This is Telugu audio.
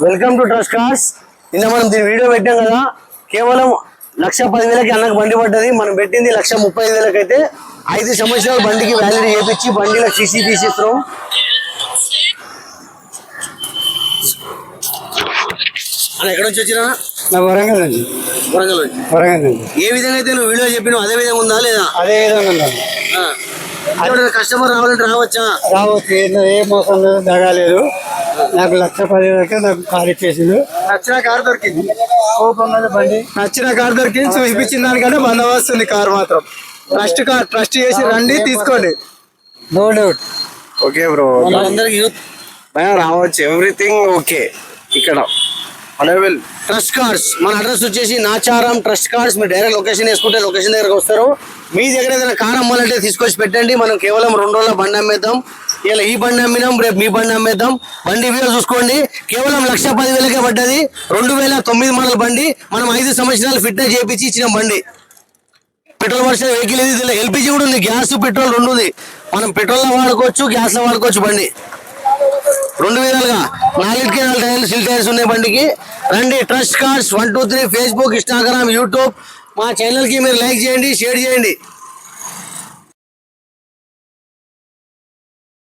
Welcome to trust cars. నిన్న మనం దీని వీడియో పెట్టాం కదా, కేవలం 1,10,000కి అన్నకు బండి పడ్డది. మనం పెట్టింది 1,35,000 అయితే 5 సంవత్సరాలు బండికి వ్యాలిడ్ చేపించి బండిలో సీసీ తీసిస్తున్నాం. అన్న ఎక్కడ నుంచి వచ్చినా? వరంగల్ అండి. వరంగల్ అండి. ఏ విధంగా అయితే నువ్వు వీడియో చెప్పినావు అదే విధంగా ఉందా లేదా? అదే విధంగా కస్టమర్ రావాలంటే రావచ్చా? రావచ్చు. ఏ మోసం లేదు, దగాలేదు. నాకు 1,10,000కే నాకు కార్ ఇచ్చేసింది. నచ్చిన కార్ దొరికింది, బండి నచ్చిన కార్ దొరికింది. చూపించిన దానికంటే బందోబస్తు ఉంది కార్ మాత్రం. ట్రస్ట్ చేసి రండి, తీసుకోండి. No doubt. ఓకే బ్రో, అందరికి యూత్ రావచ్చు. Everything okay. ఇక్కడ ట్రస్ట్ కార్స్ మన అడ్రస్ వచ్చేసి నాచారం ట్రస్ట్ కార్స్. మీరు డైరెక్ట్ లొకేషన్ వేసుకుంటే లొకేషన్ దగ్గరకు వస్తారు. మీ దగ్గర ఏదైనా కార్ అమ్మాలంటే తీసుకొచ్చి పెట్టండి. మనం కేవలం 2 రోజుల బండి అమ్మేద్దాం. ఇలా ఈ బండి అమ్మినాం, రేపు మీ బండి అమ్మేద్దాం. బండి వీడియో చూసుకోండి. కేవలం 1,10,000కే పడ్డది. 2009 మోడల్ బండి. మనం 5 సంవత్సరాలు ఫిట్నెస్ చేయించి ఇచ్చిన బండి. పెట్రోల్ వర్షన్ వెహికల్ ఇది. ఎల్పిజి కూడా ఉంది, గ్యాస్ పెట్రోల్ 2 ఉంది. మనం పెట్రోల్లో వాడుకోవచ్చు, గ్యాస్ లో వాడుకోవచ్చు. బండి 2 విధాలుగా 4 టైర్లు సిల్ టైర్స్ ఉన్నాయి బండికి. రండి trust cars 123 Facebook, Instagram, YouTube. మా ఛానల్ కి మీరు లైక్ చేయండి, షేర్ చేయండి.